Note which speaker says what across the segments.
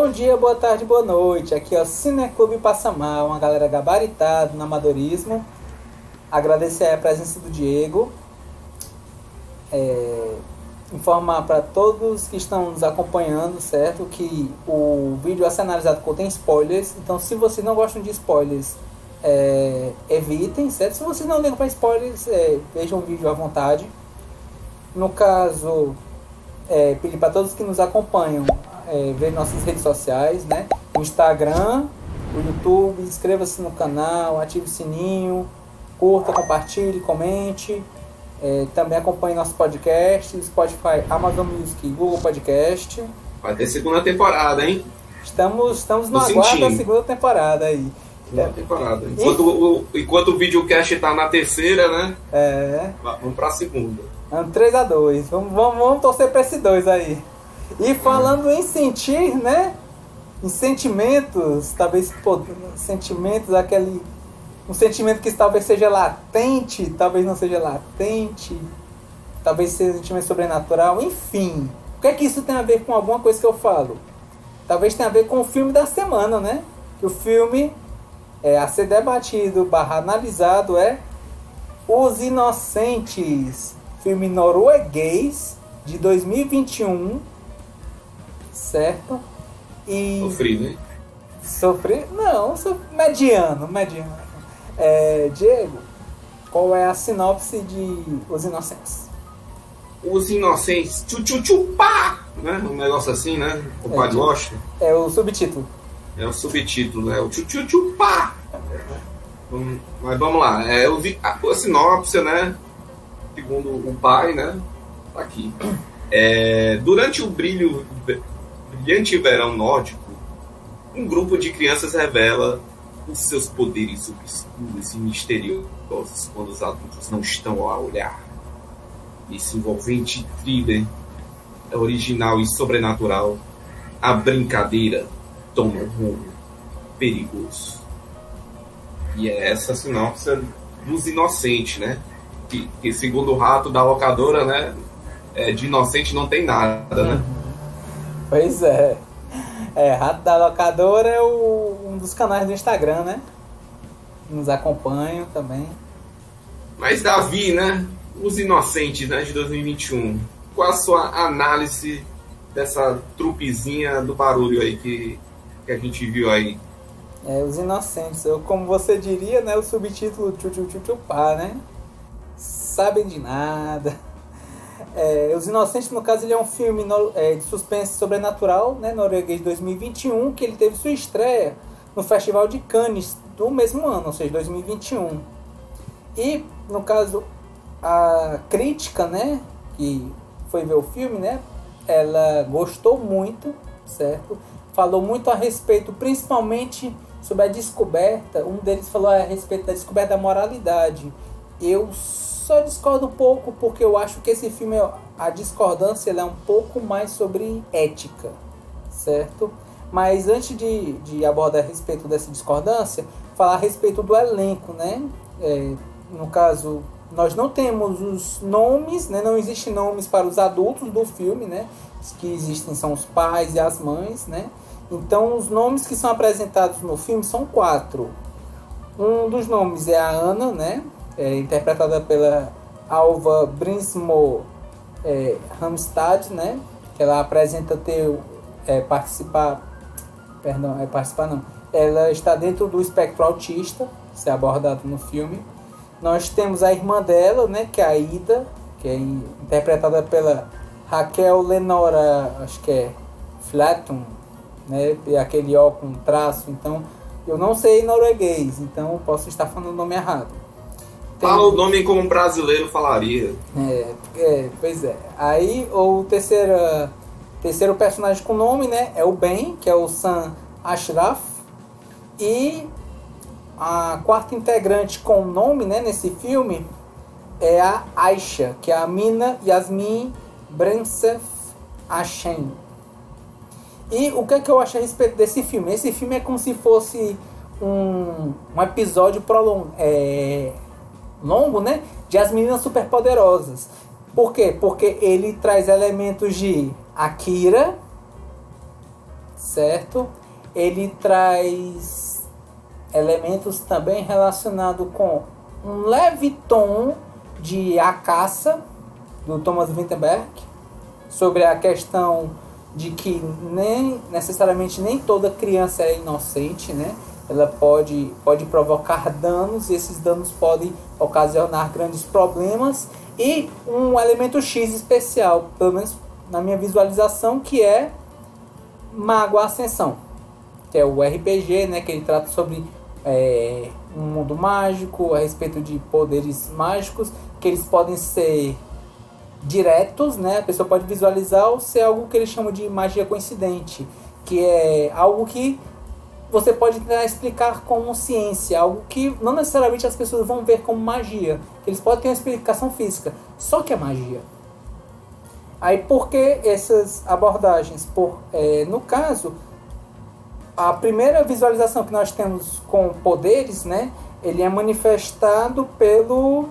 Speaker 1: Bom dia, boa tarde, boa noite. Aqui é o Cineclube Passamar, uma galera gabaritada no amadorismo. Agradecer a presença do Diego. Informar para todos que estão nos acompanhando, certo? Que o vídeo a ser analisado contém spoilers. Então, se vocês não gostam de spoilers, evitem, certo? Se vocês não ligam para spoilers, vejam o vídeo à vontade. No caso, pedir para todos que nos acompanham ver nossas redes sociais, né? O Instagram, o YouTube, inscreva-se no canal, ative o sininho, curta, compartilhe, comente. Também acompanhe nosso podcast, Spotify, Amazon Music, Google Podcast.
Speaker 2: Vai ter segunda temporada, hein?
Speaker 1: Estamos no aguardo da segunda temporada aí.
Speaker 2: Segunda temporada. Enquanto o videocast tá na terceira, né? Vamos pra segunda.
Speaker 1: 3-2. Vamos torcer pra esse 2 aí. E falando em sentir, né? Em sentimentos, talvez sentimentos, um sentimento que talvez seja latente, talvez não seja latente, talvez seja um sentimento sobrenatural, enfim. O que é que isso tem a ver com alguma coisa que eu falo? Talvez tenha a ver com o filme da semana, né? Que o filme a ser debatido, analisado Os Inocentes, filme norueguês de 2021, certo? E
Speaker 2: sofrido, hein?
Speaker 1: Não, mediano. Diego, qual é a sinopse de Os Inocentes?
Speaker 2: Os Inocentes, pá! Né? Um negócio assim, né? O pai gosta.
Speaker 1: É o subtítulo.
Speaker 2: É o subtítulo, né? O pá! Mas vamos lá. Eu vi a sinopse, né? Segundo o pai, né? Tá aqui. Durante o brilhante verão nórdico, um grupo de crianças revela os seus poderes obscuros e misteriosos quando os adultos não estão a olhar. Esse envolvente thriller original e sobrenatural, a brincadeira toma um rumo perigoso. E é essa sinopse dos Inocentes, né? Que segundo o rato da locadora, né? De inocente não tem nada, né?
Speaker 1: Pois é. Rato da locadora é um dos canais do Instagram, né? Nos acompanham também.
Speaker 2: Mas Davi, né? Os Inocentes, né, de 2021. Qual a sua análise dessa trupezinha do barulho aí que a gente viu aí?
Speaker 1: Os Inocentes. Como você diria, né? O subtítulo pá, né? Sabem de nada. Os Inocentes, no caso, ele é um filme de suspense sobrenatural, né, norueguês de 2021, que ele teve sua estreia no Festival de Cannes do mesmo ano, ou seja, 2021. E, no caso, a crítica, né, que foi ver o filme, né, ela gostou muito, certo? Falou muito a respeito, principalmente sobre a descoberta. Um deles falou a respeito da descoberta da moralidade. Eu só discordo um pouco porque eu acho que esse filme, a discordância, ela é um pouco mais sobre ética, certo? Mas antes de abordar a respeito dessa discordância, falar a respeito do elenco, né? No caso, nós não temos os nomes, né? Não existem nomes para os adultos do filme, né? Os que existem são os pais e as mães, né? Então, os nomes que são apresentados no filme são 4. Um dos nomes é a Ana, né? Interpretada pela Alva Brinsmo Ramstad, né? Que ela apresenta ela está dentro do espectro autista, isso é abordado no filme. Nós temos a irmã dela, né? Que é a Ida, que é interpretada pela Raquel Lenora, acho que é Flatum, né? E aquele O com traço. Então, eu não sei norueguês, então eu posso estar falando o nome errado.
Speaker 2: Fala o nome como um brasileiro falaria.
Speaker 1: Pois é. Aí o terceiro personagem com nome, né, é o Ben, que é o Sam Ashraf. E a quarta integrante com nome, né, nesse filme é a Aisha, que é a Mina Yasmin Brensef Ashen. E o que eu acho a respeito desse filme? Esse filme é como se fosse um episódio longo, né, de As Meninas Superpoderosas. Por quê? Porque ele traz elementos de Akira, certo? Ele traz elementos também relacionados com um leve tom de A Caça, do Thomas Vinterberg, sobre a questão de que nem necessariamente nem toda criança é inocente, né? Ela pode provocar danos, e esses danos podem ocasionar grandes problemas. E um elemento X especial, pelo menos na minha visualização, que é Mago Ascensão, que é o RPG, né? Que ele trata sobre um mundo mágico, a respeito de poderes mágicos, que eles podem ser diretos, né? A pessoa pode visualizar, ou ser algo que eles chamam de magia coincidente, que é algo que você pode tentar explicar como ciência, algo que não necessariamente as pessoas vão ver como magia. Eles podem ter uma explicação física, só que é magia. Aí por que essas abordagens? No caso, a primeira visualização que nós temos com poderes, né? Ele é manifestado pelo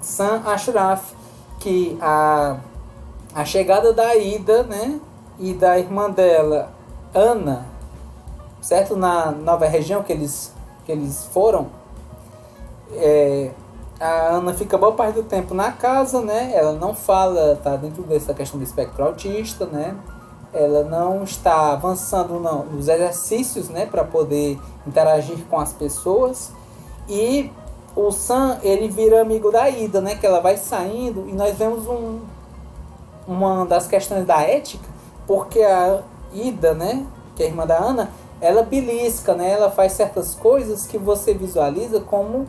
Speaker 1: Sam Ashraf, que a chegada da Ida, né? E da irmã dela, Ana, certo? Na nova região que eles foram, a Ana fica boa parte do tempo na casa, né? Ela não fala, tá dentro dessa questão do espectro autista, né? Ela não está avançando nos exercícios, né? Para poder interagir com as pessoas. E o Sam, ele vira amigo da Ida, né? Que ela vai saindo, e nós vemos uma das questões da ética, porque a Ida, né? Que é a irmã da Ana, ela belisca, né? Ela faz certas coisas que você visualiza como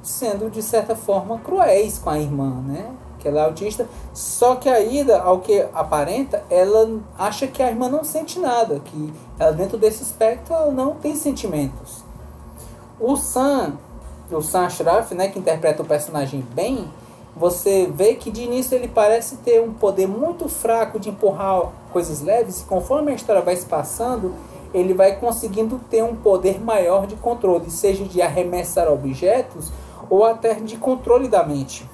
Speaker 1: sendo, de certa forma, cruéis com a irmã, né? Que ela é autista. Só que a Ida, ao que aparenta, ela acha que a irmã não sente nada, que ela, dentro desse espectro, ela não tem sentimentos. O Sam Ashraf, né? Que interpreta o personagem bem, você vê que de início ele parece ter um poder muito fraco de empurrar coisas leves, e conforme a história vai se passando, ele vai conseguindo ter um poder maior de controle, seja de arremessar objetos ou até de controle da mente.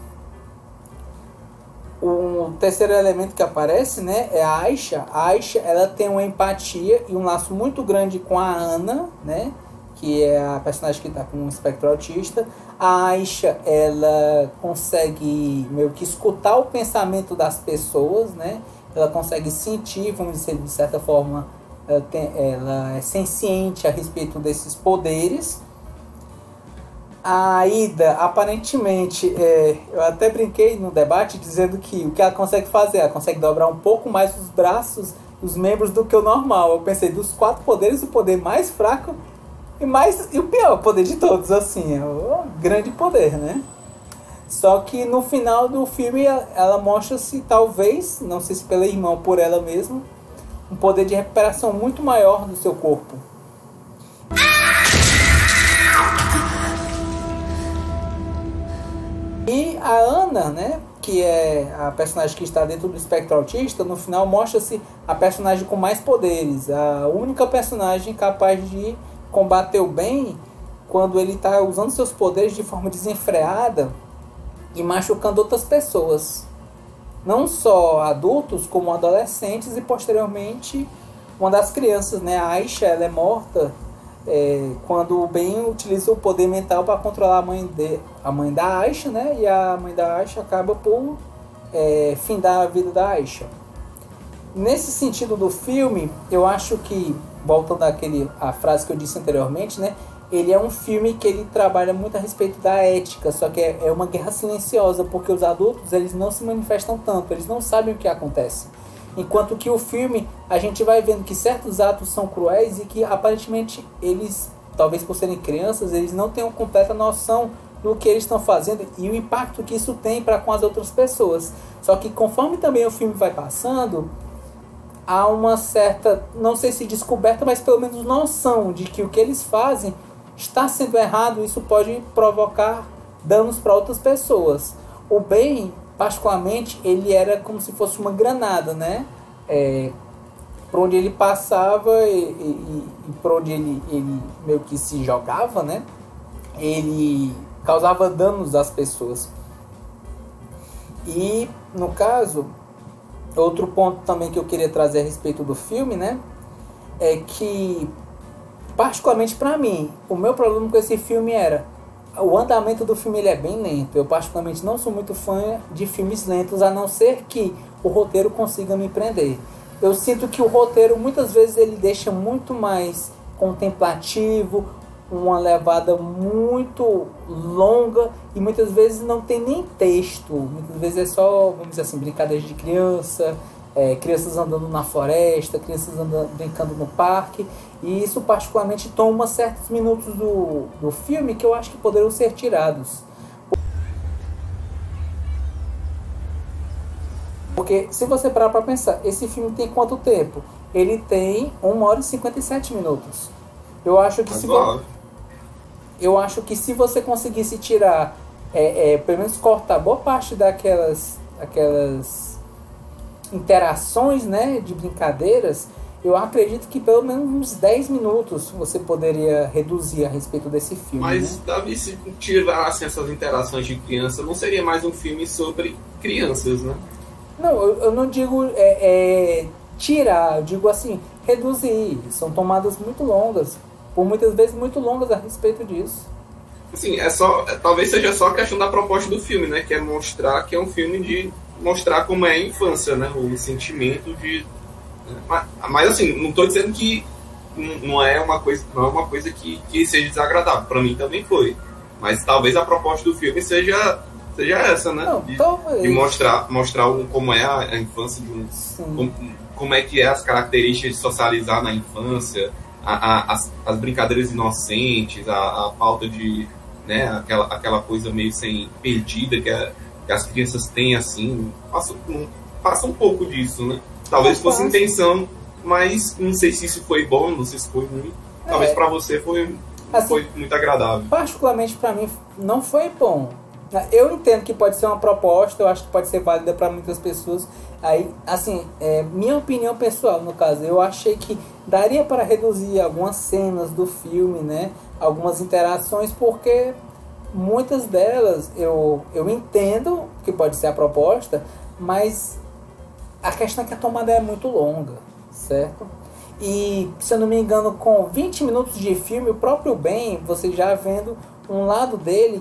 Speaker 1: O terceiro elemento que aparece, né, é a Aisha. A Aisha, ela tem uma empatia e um laço muito grande com a Ana, né, que é a personagem que está com um espectro autista. A Aisha, ela consegue meio que escutar o pensamento das pessoas, né, ela consegue sentir, vamos dizer, de certa forma, ela é senciente a respeito desses poderes. A Ida, aparentemente, eu até brinquei no debate dizendo que o que ela consegue fazer, ela consegue dobrar um pouco mais os braços, os membros, do que o normal. Eu pensei, dos 4 poderes, o poder mais fraco e o pior poder de todos, assim, é o grande poder, né? Só que no final do filme ela mostra-se, talvez, não sei se pela irmã ou por ela mesma, um poder de recuperação muito maior do seu corpo. E a Ana, né, que é a personagem que está dentro do espectro autista, no final mostra-se a personagem com mais poderes, a única personagem capaz de combater o bem quando ele está usando seus poderes de forma desenfreada e machucando outras pessoas. Não só adultos, como adolescentes e, posteriormente, uma das crianças, né? A Aisha, ela é morta quando o Ben utiliza o poder mental para controlar a mãe da Aisha, né? E a mãe da Aisha acaba por findar a vida da Aisha. Nesse sentido do filme, eu acho que, voltando à frase que eu disse anteriormente, né? Ele é um filme que ele trabalha muito a respeito da ética, só que é uma guerra silenciosa, porque os adultos, eles não se manifestam tanto, eles não sabem o que acontece. Enquanto que o filme, a gente vai vendo que certos atos são cruéis e que aparentemente eles, talvez por serem crianças, eles não tenham completa noção do que eles estão fazendo e o impacto que isso tem para com as outras pessoas. Só que conforme também o filme vai passando, há uma certa, não sei se descoberta, mas pelo menos noção de que o que eles fazem está sendo errado, e isso pode provocar danos para outras pessoas. O Ben, particularmente, ele era como se fosse uma granada, né? Por onde ele passava e por onde ele meio que se jogava, né? Ele causava danos às pessoas. E, no caso, outro ponto também que eu queria trazer a respeito do filme, né? é que, particularmente pra mim, o meu problema com esse filme era o andamento do filme. Ele é bem lento. Eu particularmente não sou muito fã de filmes lentos, a não ser que o roteiro consiga me prender. Eu sinto que o roteiro muitas vezes ele deixa muito mais contemplativo, uma levada muito longa, e muitas vezes não tem nem texto. Muitas vezes é só, vamos dizer assim, brincadeiras de criança, crianças andando na floresta, crianças brincando no parque, e isso particularmente toma certos minutos do filme que eu acho que poderiam ser tirados. Porque se você parar para pensar, esse filme tem quanto tempo? Ele tem 1 hora e 57 minutos. Eu acho que se você conseguisse tirar, pelo menos cortar boa parte aquelas interações, né, de brincadeiras, eu acredito que pelo menos uns 10 minutos você poderia reduzir a respeito desse filme.
Speaker 2: Mas,
Speaker 1: né?
Speaker 2: Davi, se tirassem essas interações de criança, não seria mais um filme sobre crianças, né?
Speaker 1: Não, eu não digo tirar, eu digo assim, reduzir. São tomadas muito longas, por muitas vezes muito longas a respeito disso.
Speaker 2: Assim, talvez seja só a questão da proposta do filme, né? Que é mostrar que é um filme de mostrar como é a infância, né? O sentimento de... Mas assim, não estou dizendo que não é uma coisa que seja desagradável. Para mim também foi. Mas talvez a proposta do filme seja essa, né?
Speaker 1: Não,
Speaker 2: de mostrar como é a infância como é que é as características de socializar na infância, as brincadeiras inocentes, a falta de, né, aquela coisa meio perdida que as crianças têm, assim, passa um pouco disso, né? Talvez fosse intenção, mas não sei se isso foi bom, não sei se foi ruim. Talvez para você foi muito agradável.
Speaker 1: Particularmente para mim não foi bom. Eu entendo que pode ser uma proposta, eu acho que pode ser válida para muitas pessoas. Aí, assim, minha opinião pessoal, no caso, eu achei que daria para reduzir algumas cenas do filme, né? Algumas interações, porque muitas delas eu entendo que pode ser a proposta, mas a questão é que a tomada é muito longa, certo? E, se eu não me engano, com 20 minutos de filme, o próprio Ben, você já vendo um lado dele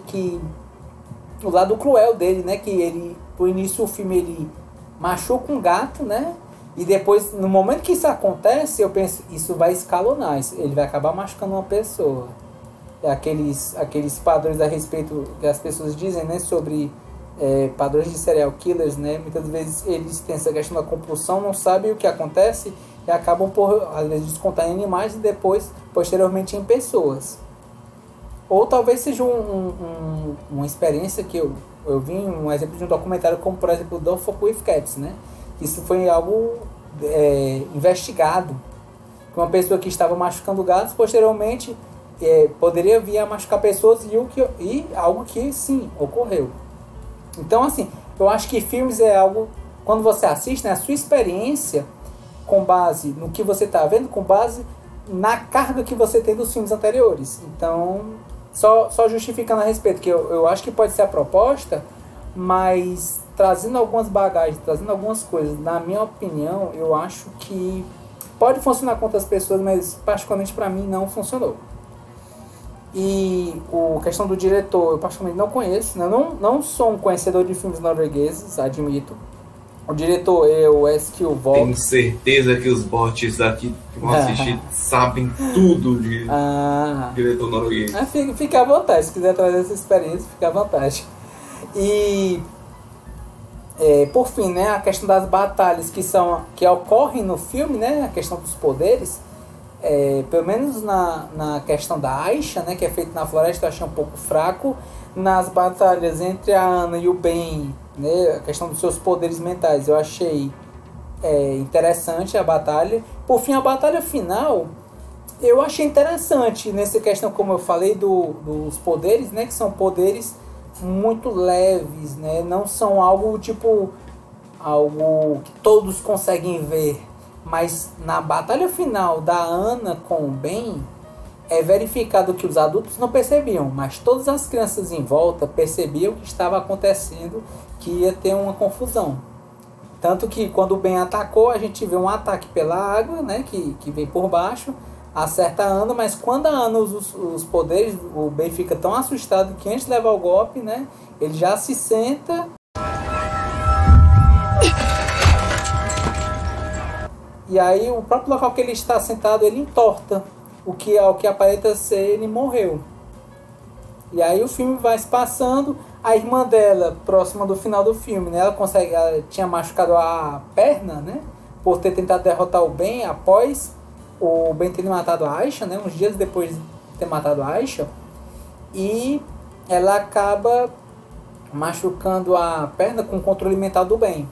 Speaker 1: o lado cruel dele, né? Que ele, no início do filme, ele machuca um gato, né? E depois, no momento que isso acontece, eu penso, isso vai escalonar, ele vai acabar machucando uma pessoa. Aqueles padrões a respeito que as pessoas dizem, né? Sobre padrões de serial killers, né? Muitas vezes eles têm essa questão da compulsão, não sabem o que acontece e acabam por, às vezes, descontar em animais e depois, posteriormente, em pessoas. Ou talvez seja uma experiência que eu vi, um exemplo de um documentário como, por exemplo, Don't Fuck With Cats, né? Isso foi algo investigado. Uma pessoa que estava machucando gatos, posteriormente, poderia vir a machucar pessoas e algo que, sim, ocorreu. Então, assim, eu acho que filmes é algo, quando você assiste, né, a sua experiência, com base no que você está vendo, com base na carga que você tem dos filmes anteriores. Então... Só justificando a respeito, que eu acho que pode ser a proposta, mas trazendo algumas bagagens, trazendo algumas coisas, na minha opinião, eu acho que pode funcionar com outras pessoas, mas particularmente para mim não funcionou. E a questão do diretor, eu particularmente não conheço, né? Não sou um conhecedor de filmes noruegueses, admito. O diretor é o Eskil Vold.
Speaker 2: Tenho certeza que os bots aqui que vão assistir sabem tudo de diretor norueguês.
Speaker 1: Fica à vontade, se quiser trazer essa experiência, fica à vontade. E, por fim, né, a questão das batalhas que ocorrem no filme, né, a questão dos poderes, pelo menos na questão da Aisha, né, que é feita na floresta, eu achei um pouco fraco. Nas batalhas entre a Anna e o Ben, né, a questão dos seus poderes mentais, eu achei interessante a batalha. Por fim, a batalha final eu achei interessante nessa questão, como eu falei, dos poderes, né, que são poderes muito leves, né, não são algo que todos conseguem ver, mas na batalha final da Anna com o Ben, é verificado que os adultos não percebiam, mas todas as crianças em volta percebiam o que estava acontecendo, que ia ter uma confusão. Tanto que quando o Ben atacou, a gente vê um ataque pela água, né? Que vem por baixo, acerta a Ana, mas quando a Ana usa os poderes, o Ben fica tão assustado que antes de levar o golpe, né? Ele já se senta. E aí o próprio local que ele está sentado, ele entorta. O que aparenta ser ele morreu. E aí o filme vai se passando. A irmã dela, próxima do final do filme, né? Ela tinha machucado a perna, né? Por ter tentado derrotar o Ben após o Ben ter matado a Aisha, né? Uns dias depois de ter matado a Aisha. E ela acaba machucando a perna com o controle mental do Ben.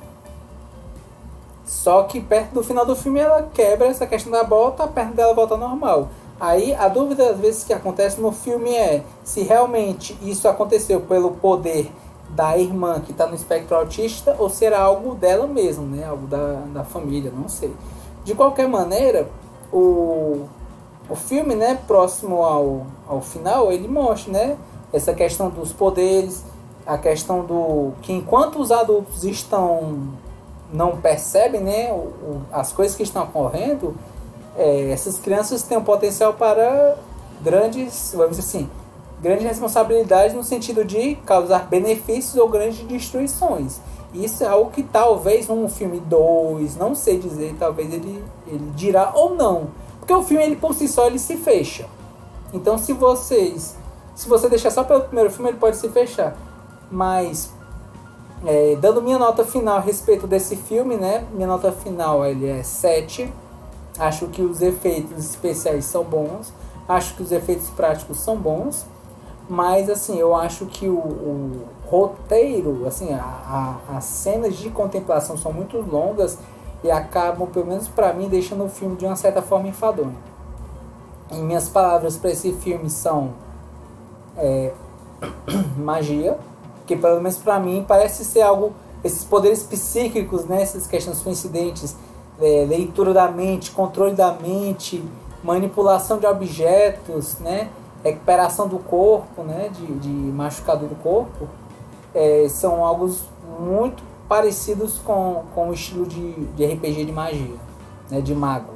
Speaker 1: Só que perto do final do filme ela quebra essa questão da bota, a perna dela volta ao normal. Aí a dúvida às vezes que acontece no filme é se realmente isso aconteceu pelo poder da irmã que está no espectro autista ou se era algo dela mesma, né? Algo da família, não sei. De qualquer maneira, o filme, né, próximo ao final, ele mostra, né, essa questão dos poderes, a questão do que enquanto os adultos não percebem, né, as coisas que estão ocorrendo, essas crianças têm um potencial para grandes, vamos dizer assim, grandes responsabilidades no sentido de causar benefícios ou grandes destruições. Isso é algo que talvez num filme 2, não sei dizer, talvez ele dirá ou não. Porque o filme ele por si só ele se fecha. Então se você deixar só pelo primeiro filme ele pode se fechar. Mas dando minha nota final a respeito desse filme, né? Minha nota final ele é 7. Acho que os efeitos especiais são bons. Acho que os efeitos práticos são bons. Mas assim, eu acho que o roteiro, assim, as cenas de contemplação são muito longas e acabam, pelo menos para mim, deixando o filme de uma certa forma enfadonho. E minhas palavras para esse filme são magia, que pelo menos para mim parece ser algo, esses poderes psíquicos, né, essas questões coincidentes, leitura da mente, controle da mente, manipulação de objetos, né, recuperação do corpo, né, de machucado do corpo, são algo muito parecidos com o estilo de RPG de magia, né, de mago.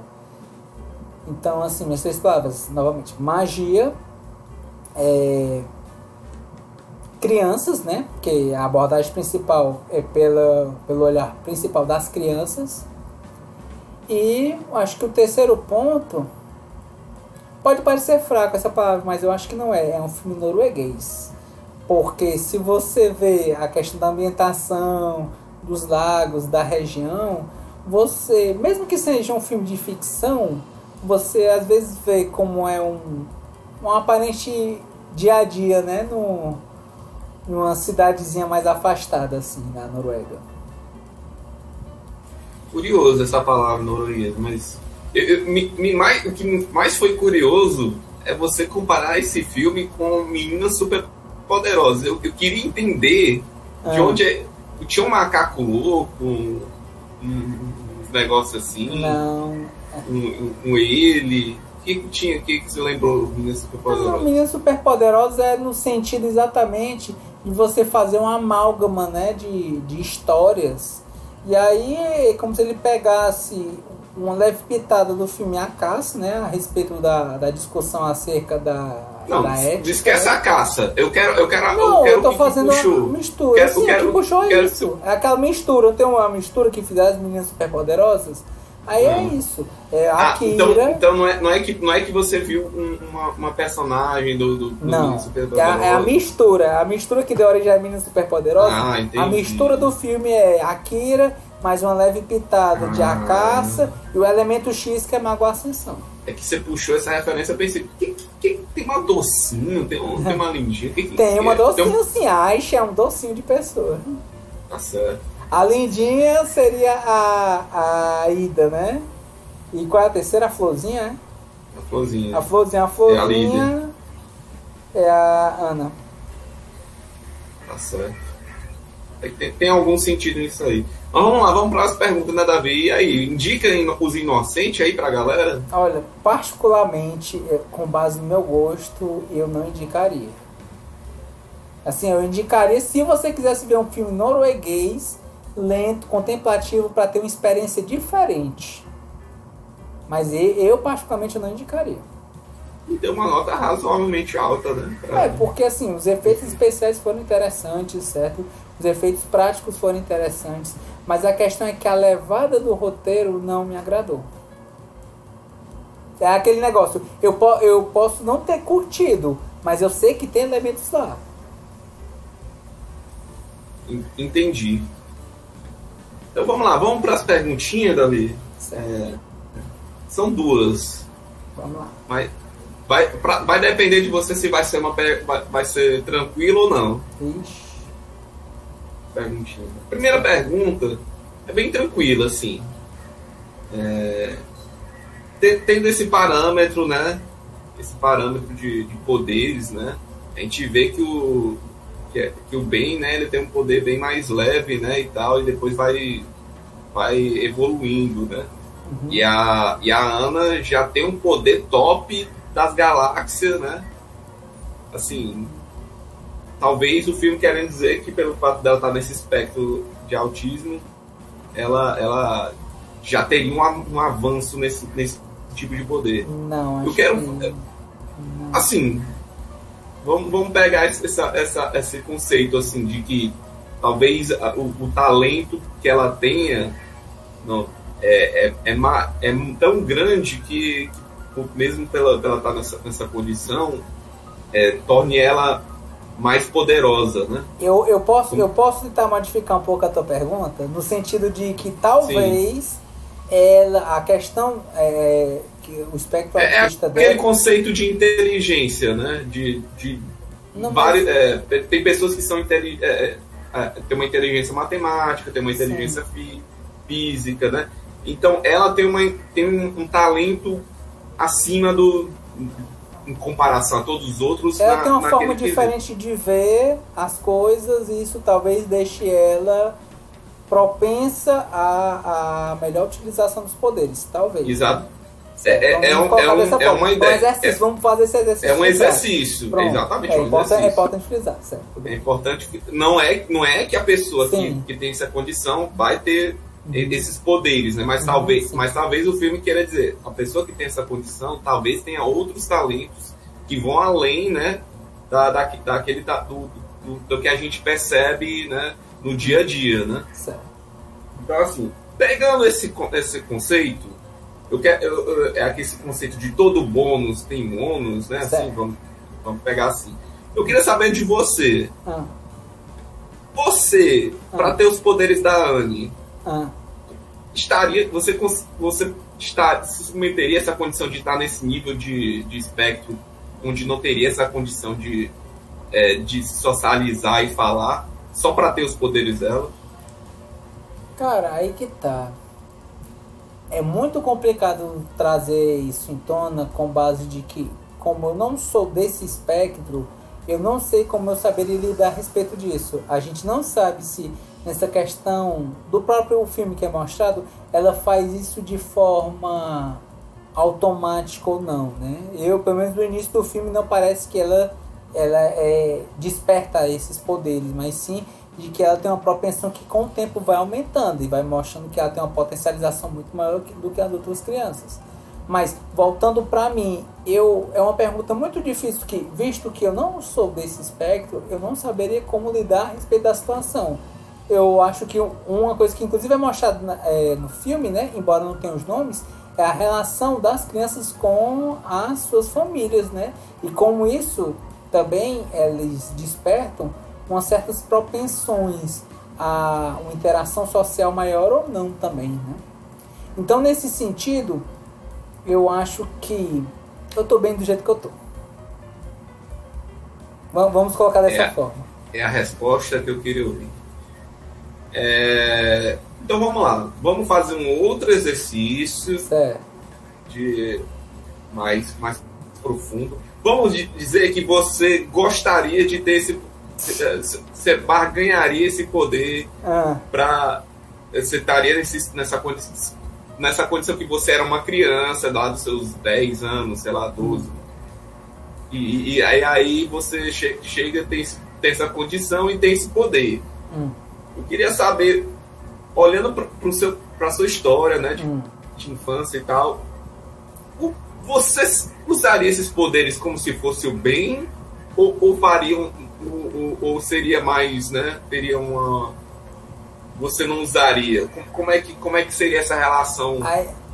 Speaker 1: Então, assim, minhas 3 palavras, novamente, magia, crianças, né, porque a abordagem principal é pelo olhar principal das crianças. E acho que o terceiro ponto, pode parecer fraco essa palavra, mas eu acho que não é. É um filme norueguês. Porque se você vê a questão da ambientação, dos lagos, da região, você, mesmo que seja um filme de ficção, você às vezes vê como é um aparente dia a dia, né? Numa cidadezinha mais afastada, assim, na Noruega.
Speaker 2: Curioso essa palavra norueguesa, mas o que mais foi curioso é você comparar esse filme com Meninas Superpoderosas. Eu queria entender de onde tinha um macaco louco, um negócio assim,
Speaker 1: não.
Speaker 2: Ele. O que tinha aqui que você lembrou, Meninas Superpoderosas?
Speaker 1: Meninas Superpoderosas é no sentido exatamente de você fazer uma amálgama, né, de histórias. E aí é como se ele pegasse uma leve pitada do filme A Caça, né, a respeito da discussão acerca da ética.
Speaker 2: Diz que essa caça. Eu quero
Speaker 1: eu tô fazendo uma mistura. Que puxou isso. É aquela mistura. Tem uma mistura que fizeram as Meninas Superpoderosas. Aí é isso. Akira.
Speaker 2: Então não é que você viu uma personagem do
Speaker 1: não,
Speaker 2: Superpoderoso.
Speaker 1: É a mistura. A mistura que deu origem a Meninas Superpoderosas.
Speaker 2: Entendi.
Speaker 1: A mistura do filme é Akira, mais uma leve pitada de A Caça e o elemento X que é Mago Ascensão.
Speaker 2: É que você puxou essa referência, eu pensei, tem uma docinho, tem uma lindinha.
Speaker 1: Tem uma docinho, sim. A Aisha é um docinho de pessoa.
Speaker 2: Tá certo.
Speaker 1: A lindinha seria a Ida, né? E qual é a terceira? A Florzinha,
Speaker 2: A Florzinha.
Speaker 1: A Florzinha é a Ana.
Speaker 2: Tá certo. Tem algum sentido nisso aí. Mas vamos lá, vamos para as perguntas, né, Davi? E aí, indica Os Inocentes aí pra galera?
Speaker 1: Olha, particularmente, com base no meu gosto, eu não indicaria. Assim, eu indicaria se você quisesse ver um filme norueguês lento, contemplativo, para ter uma experiência diferente. Mas eu particularmente não indicaria.
Speaker 2: E deu uma nota razoavelmente alta, né?
Speaker 1: Porque assim, os efeitos especiais foram interessantes, certo? Os efeitos práticos foram interessantes. Mas a questão é que a levada do roteiro não me agradou. É aquele negócio, eu posso não ter curtido, mas eu sei que tem elementos lá.
Speaker 2: Entendi. Então vamos lá, vamos para as perguntinhas, Davi. São duas.
Speaker 1: Vamos lá.
Speaker 2: Mas vai depender de você se vai ser tranquilo ou não.
Speaker 1: Ixi.
Speaker 2: Perguntinha. Primeira pergunta é bem tranquila, assim. Tendo esse parâmetro, né? Esse parâmetro de poderes, né? A gente vê que o Ben, né? Ele tem um poder bem mais leve, né? E tal, e depois vai evoluindo, né? Uhum. E a Ana já tem um poder top das galáxias, né? Assim, talvez o filme querendo dizer que pelo fato dela estar nesse espectro de autismo, ela já teria um avanço nesse tipo de poder.
Speaker 1: Não, acho
Speaker 2: que... Assim, vamos pegar esse conceito assim de que talvez o talento que ela tenha é tão grande que mesmo pela estar nessa condição, torne ela mais poderosa, né?
Speaker 1: Eu posso tentar modificar um pouco a tua pergunta, no sentido de que talvez a questão que o espectro autista dela...
Speaker 2: aquele conceito de inteligência, né? Tem pessoas que são tem uma inteligência matemática, tem uma inteligência física, né? Então ela tem um talento acima em comparação a todos os outros.
Speaker 1: Ela tem uma forma diferente de ver as coisas, e isso talvez deixe ela propensa à melhor utilização dos poderes, talvez.
Speaker 2: Exato.
Speaker 1: É uma ideia. Vamos fazer esse exercício.
Speaker 2: É um exercício.
Speaker 1: Pronto.
Speaker 2: Exatamente.
Speaker 1: É importante frisar. Certo.
Speaker 2: É importante. Não é que a pessoa que tem essa condição vai ter esses poderes, né? Mas talvez o filme queira dizer, a pessoa que tem essa condição talvez tenha outros talentos que vão além, né? Do que a gente percebe, né? No dia a dia, né?
Speaker 1: Certo.
Speaker 2: Então, assim, pegando esse conceito, é aqui esse conceito de todo bônus tem um ônus, né? Assim, vamos pegar assim. Eu queria saber de você. Você, para ter os poderes da Anne, você se submeteria a essa condição de estar nesse nível de espectro, onde não teria essa condição de se socializar e falar, só para ter os poderes dela?
Speaker 1: Cara, aí que tá. É muito complicado trazer isso em tona com base de que, como eu não sou desse espectro, eu não sei como eu saberia lidar a respeito disso. A gente não sabe se nessa questão do próprio filme que é mostrado, ela faz isso de forma automática ou não, né? Pelo menos no início do filme, não parece que ela desperta esses poderes, mas sim de que ela tem uma propensão que com o tempo vai aumentando e vai mostrando que ela tem uma potencialização muito maior do que a de outras crianças. Mas, voltando para mim, é uma pergunta muito difícil, visto que eu não sou desse espectro, eu não saberia como lidar a respeito da situação. Eu acho que uma coisa que inclusive é mostrada no filme, né, embora não tenha os nomes, é a relação das crianças com as suas famílias, né? E como isso também eles despertam umas certas propensões a uma interação social maior ou não também, né? Então, nesse sentido, eu acho que eu tô bem do jeito que eu tô. Vamos colocar dessa forma.
Speaker 2: É a resposta que eu queria ouvir. Então vamos lá. Vamos fazer um outro exercício mais profundo. Vamos dizer que você gostaria de ter esse... Você barganharia esse poder para... Você estaria nessa condição que você era uma criança, lá dos seus 10 anos, sei lá, 12. E aí você chega, tem essa condição e tem esse poder. Eu queria saber olhando para sua história, né, de infância e tal, você usaria esses poderes como se fosse o bem, ou fariam, ou seria mais, né, teria uma... Você não usaria? Como é que seria essa relação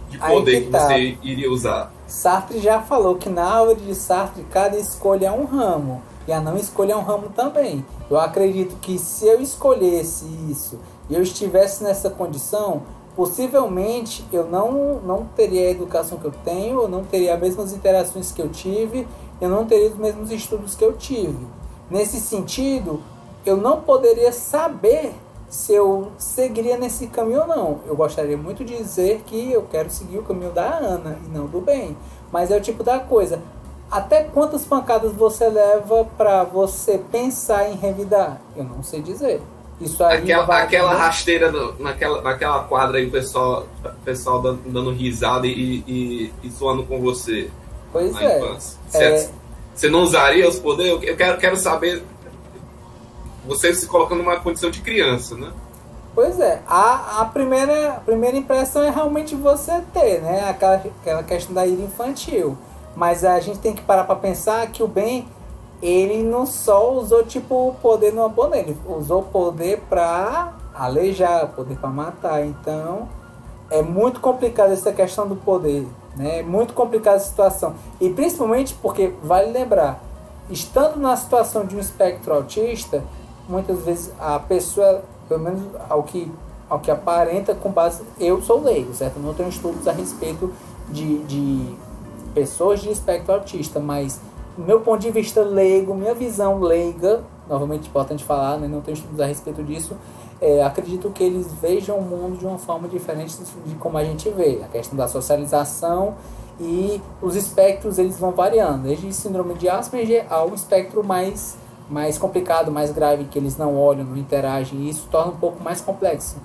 Speaker 2: de poder que você iria usar?
Speaker 1: Sartre já falou que na árvore de Sartre cada escolha é um ramo, e a não escolha é um ramo também. Eu acredito que se eu escolhesse isso e eu estivesse nessa condição, possivelmente eu não teria a educação que eu tenho, eu não teria as mesmas interações que eu tive, eu não teria os mesmos estudos que eu tive. Nesse sentido, eu não poderia saber se eu seguiria nesse caminho ou não. Eu gostaria muito de dizer que eu quero seguir o caminho da Ana e não do bem. Mas é o tipo da coisa. Até quantas pancadas você leva para você pensar em revidar? Eu não sei dizer. Isso aí
Speaker 2: aquela rasteira naquela quadra aí, o pessoal dando risada e zoando com você.
Speaker 1: Pois é.
Speaker 2: Você não usaria os poderes? Eu quero saber... Você se colocando numa condição de criança, né?
Speaker 1: Pois é. A primeira impressão é realmente você ter, né? Aquela questão da ira infantil. Mas a gente tem que parar para pensar que o bem, ele não só usou tipo o poder no oponente, ele usou poder para aleijar, poder para matar. Então é muito complicado essa questão do poder, né? É muito complicada a situação. E principalmente porque, vale lembrar, estando na situação de um espectro autista, muitas vezes a pessoa, pelo menos ao que aparenta, com base... Eu sou leigo, certo? Eu não tenho estudos a respeito de pessoas de espectro autista, mas do meu ponto de vista leigo, minha visão leiga, novamente importante falar, né? Não tenho estudos a respeito disso, acredito que eles vejam o mundo de uma forma diferente de como a gente vê. A questão da socialização e os espectros, eles vão variando, desde síndrome de Asperger ao espectro mais complicado, mais grave, que eles não olham, não interagem, e isso torna um pouco mais complexo.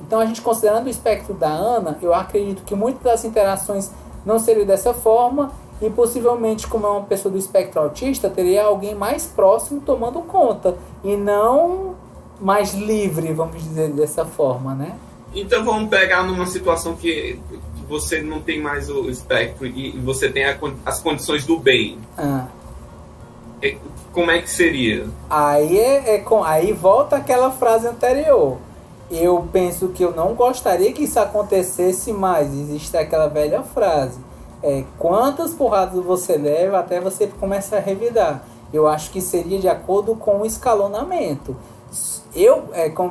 Speaker 1: Então, a gente considerando o espectro da Ana, eu acredito que muitas das interações não seriam dessa forma, e possivelmente, como é uma pessoa do espectro autista, teria alguém mais próximo tomando conta, e não mais livre, vamos dizer dessa forma, né?
Speaker 2: Então vamos pegar numa situação que você não tem mais o espectro e você tem as condições do bem. Como é que seria?
Speaker 1: Aí volta aquela frase anterior. Eu penso que eu não gostaria que isso acontecesse mais. Existe aquela velha frase. Quantas porradas você leva até você começar a revidar? Eu acho que seria de acordo com o escalonamento. Eu,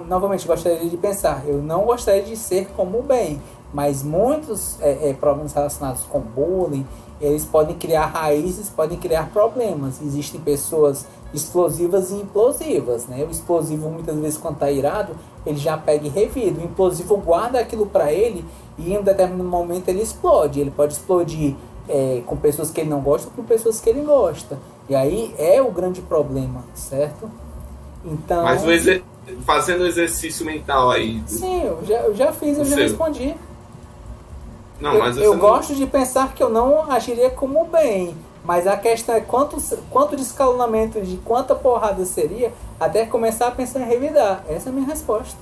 Speaker 1: novamente, gostaria de pensar. Eu não gostaria de ser como o bem. Mas muitos problemas relacionados com bullying, eles podem criar raízes, podem criar problemas. Existem pessoas explosivas e implosivas, né? O explosivo, muitas vezes, quando está irado, ele já pega e revida. O implosivo guarda aquilo para ele e em um determinado momento ele explode. Ele pode explodir com pessoas que ele não gosta ou com pessoas que ele gosta. E aí é o grande problema, certo? Então...
Speaker 2: Mas fazendo o exercício mental aí...
Speaker 1: Sim, eu já fiz, eu já respondi.
Speaker 2: Não, mas
Speaker 1: eu gosto de pensar que eu não agiria como bem, mas a questão é quanto de escalonamento, de quanta porrada seria, até começar a pensar em revidar. Essa é a minha resposta.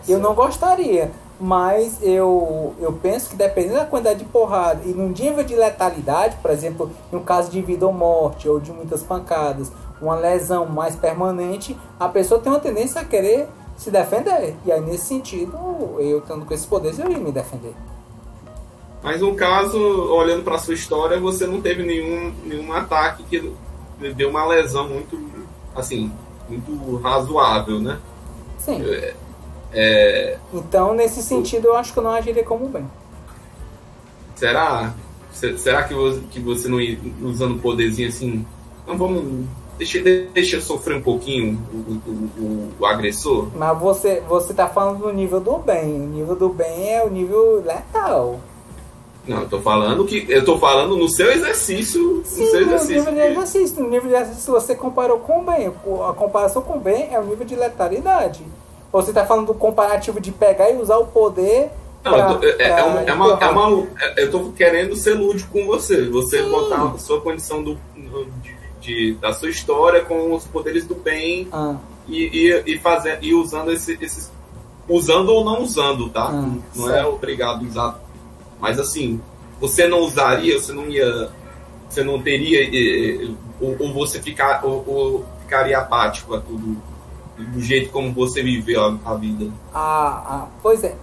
Speaker 1: Eu não gostaria, mas eu penso que dependendo da quantidade de porrada e no nível de letalidade, por exemplo, em um caso de vida ou morte, ou de muitas pancadas, uma lesão mais permanente, a pessoa tem uma tendência a querer se defender. E aí, nesse sentido, eu estando com esses poderes, eu ia me defender.
Speaker 2: Mas no caso, olhando para sua história, você não teve nenhum ataque que deu uma lesão muito, assim, muito razoável, né?
Speaker 1: Sim. Então, nesse sentido, eu acho que eu não agiria como bem.
Speaker 2: Será? Será que você não ia usando poderzinho assim? Então vamos... Deixa eu sofrer um pouquinho o agressor.
Speaker 1: Mas você tá falando do nível do bem. O nível do bem é o nível letal.
Speaker 2: Não, eu tô falando no seu exercício.
Speaker 1: Sim, no seu exercício. No nível de exercício, você comparou com o bem. A comparação com o bem é o nível de letalidade. Você tá falando do comparativo de pegar e usar o poder.
Speaker 2: Não, eu tô querendo ser lúdico com você. Você botar a sua condição da sua história com os poderes do bem e usando esses. Usando ou não usando, tá? Não
Speaker 1: certo.
Speaker 2: é obrigado a usar. Mas assim, você não usaria, você não ia. Você não teria. Ou você ficaria apático a tudo do jeito como você viveu a vida.
Speaker 1: Pois é.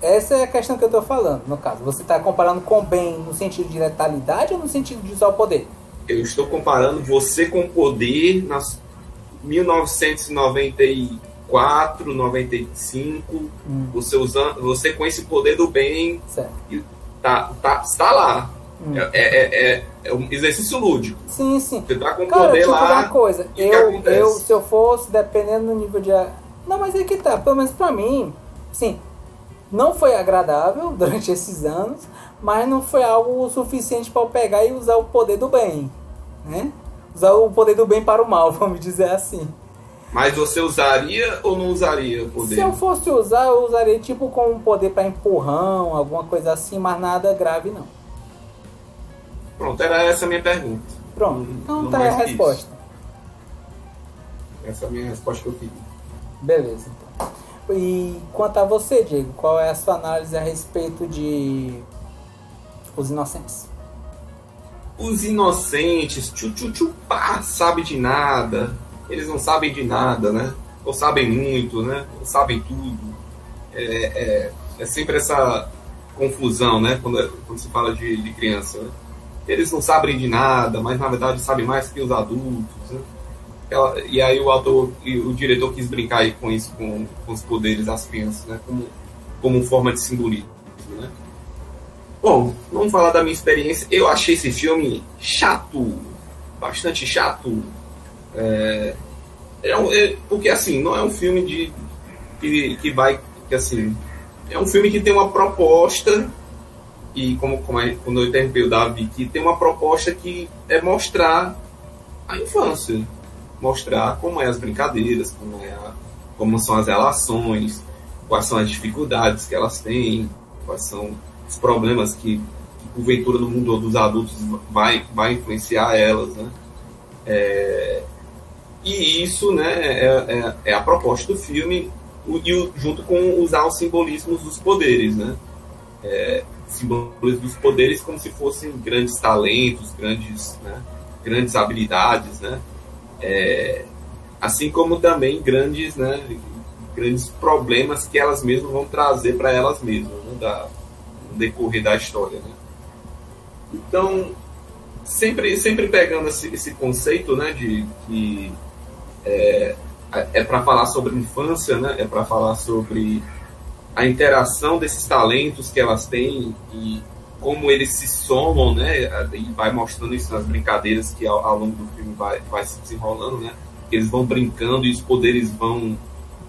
Speaker 1: Essa é a questão que eu tô falando, no caso. Você tá comparando com o bem no sentido de letalidade ou no sentido de usar o poder?
Speaker 2: Eu estou comparando você com o poder nas 1994, 95, você com esse poder do bem,
Speaker 1: certo.
Speaker 2: Está lá. É um exercício lúdico.
Speaker 1: Sim.
Speaker 2: Você tá com
Speaker 1: Cara,
Speaker 2: poder
Speaker 1: tipo
Speaker 2: lá.
Speaker 1: uma coisa, se eu fosse, dependendo do nível de... Não, mas é que tá, pelo menos pra mim, sim, não foi agradável durante esses anos, mas não foi algo suficiente para eu pegar e usar o poder do bem, né? Usar o poder do bem para o mal, vamos dizer assim.
Speaker 2: Mas você usaria ou não usaria o poder?
Speaker 1: Se eu fosse usar, eu usaria tipo como um poder para empurrão, alguma coisa assim, mas nada grave não.
Speaker 2: Pronto, era essa a minha pergunta.
Speaker 1: Pronto, então tá aí a resposta.
Speaker 2: Essa é a minha resposta que eu queria.
Speaker 1: Beleza, então. E quanto a você, Diego, qual é a sua análise a respeito de Os Inocentes?
Speaker 2: Os Inocentes, pá, sabe de nada. Eles não sabem de nada, né? Ou sabem muito, né? Ou sabem tudo. É sempre essa confusão, né? Quando se fala de criança, né? Eles não sabem de nada, mas na verdade sabem mais que os adultos, né? E aí o autor e o diretor quis brincar aí com isso, com os poderes das crianças, né? Como forma de simbolismo, né? Bom, vamos falar da minha experiência. Eu achei esse filme chato, bastante chato. Porque assim, não é um filme que assim, é um filme que tem uma proposta, e quando eu interrompi o Davi, que tem uma proposta que é mostrar a infância, mostrar como é as brincadeiras, como são as relações, quais são as dificuldades que elas têm, quais são os problemas que porventura no mundo dos adultos vai influenciar elas, né? E isso, né, é a proposta do filme, junto com usar os simbolismos dos poderes, né? Simbolismos dos poderes como se fossem grandes talentos, grandes habilidades, né? Assim como também grandes problemas que elas mesmas vão trazer para elas mesmas, né? No decorrer da história, né? Então, sempre pegando esse conceito, né, de que para falar sobre infância, né? É para falar sobre a interação desses talentos que elas têm e como eles se somam, né? E vai mostrando isso nas brincadeiras que ao longo do filme vai se desenrolando, né? Eles vão brincando e os poderes vão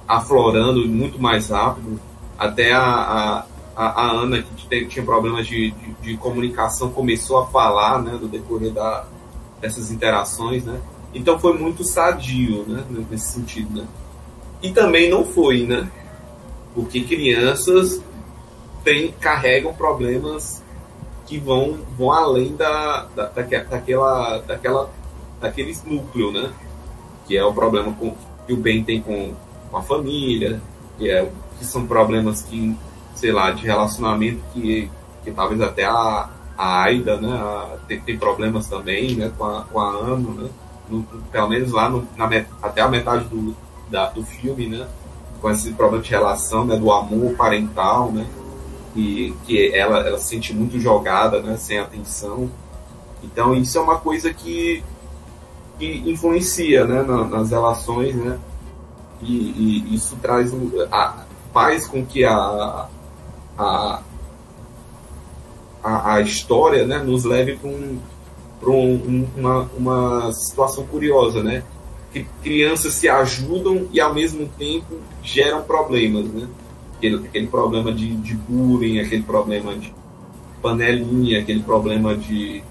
Speaker 2: aflorando muito mais rápido. Até a Ana, que tinha problemas de comunicação, começou a falar, né? Do decorrer dessas interações, né? Então foi muito sadio, né? Nesse sentido, né? E também não foi, né? Porque crianças carregam problemas que vão além daquele núcleo, né? Que é o problema que o Ben tem com a família, que são problemas que, sei lá, de relacionamento que talvez até a Aida, né? Tem problemas também, né? Com a Ana, né? Pelo menos lá até a metade do filme, né? Com esse problema de relação, né? Do amor parental, né? Que ela se sente muito jogada, né? Sem atenção. Então isso é uma coisa que influencia, né? Nas relações, né? E isso faz com que a história, né? Nos leve para uma situação curiosa, né? Que crianças se ajudam e ao mesmo tempo geram problemas, né? Aquele problema de bullying, aquele problema de panelinha, aquele problema de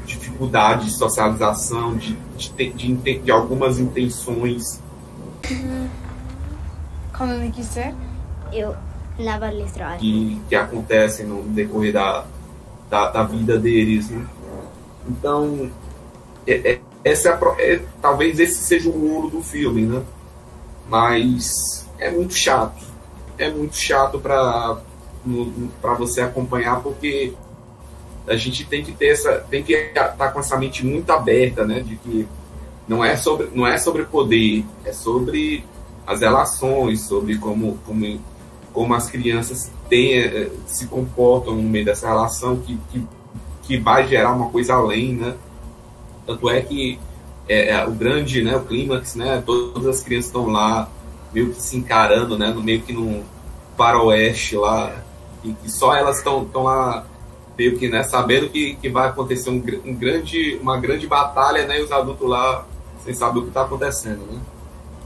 Speaker 2: dificuldade de socialização, de algumas intenções.
Speaker 3: Kan du ikke se?
Speaker 4: Jo, den er veldig stram.
Speaker 2: Que acontecem no decorrer da vida deles, né? Então, talvez esse seja o ouro do filme, né? Mas é muito chato. É muito chato para você acompanhar, porque a gente tem que estar com essa mente muito aberta, né? De que não é sobre poder, é sobre as relações, sobre como as crianças se comportam no meio dessa relação que vai gerar uma coisa além, né? Tanto é que o grande, né, o clímax, né, todas as crianças estão lá meio que se encarando, né, no meio que no faroeste lá, e que só elas estão lá meio que, né, sabendo que vai acontecer uma grande batalha, né, e os adultos lá sem saber o que está acontecendo, né?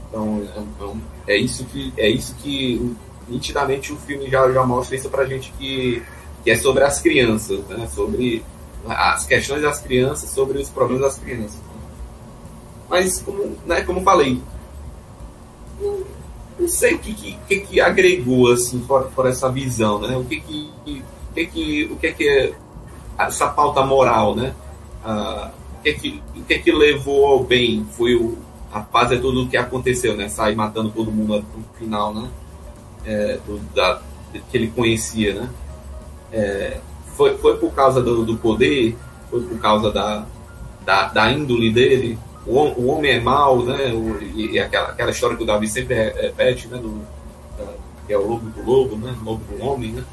Speaker 2: Então é isso que nitidamente o filme já mostra isso pra gente, que é sobre as crianças, né? Sobre as questões das crianças, sobre os problemas das crianças. Mas, como falei, não sei o que agregou, assim, por essa visão, né? O que é essa pauta moral, né? O que levou ao bem foi fazer tudo o que aconteceu, né? Sair matando todo mundo no final, né? Que ele conhecia, né? Foi por causa do poder, foi por causa da índole dele. O homem é mau, né? E aquela história que o Davi sempre repete, né? Que é o lobo do lobo, né? O lobo do homem, né?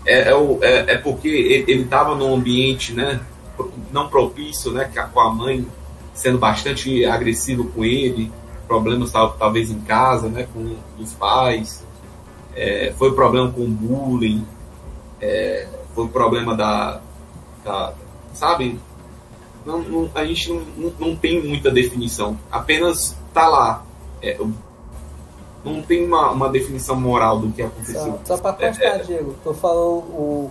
Speaker 2: É porque ele estava num ambiente, né? Não propício, né? Com a mãe sendo bastante agressiva com ele, problemas talvez em casa, né? Com os pais. Foi problema com bullying, foi problema sabe? A gente não tem muita definição, apenas tá lá. Não tem uma definição moral do que aconteceu.
Speaker 1: Só para constar, Diego, tu falou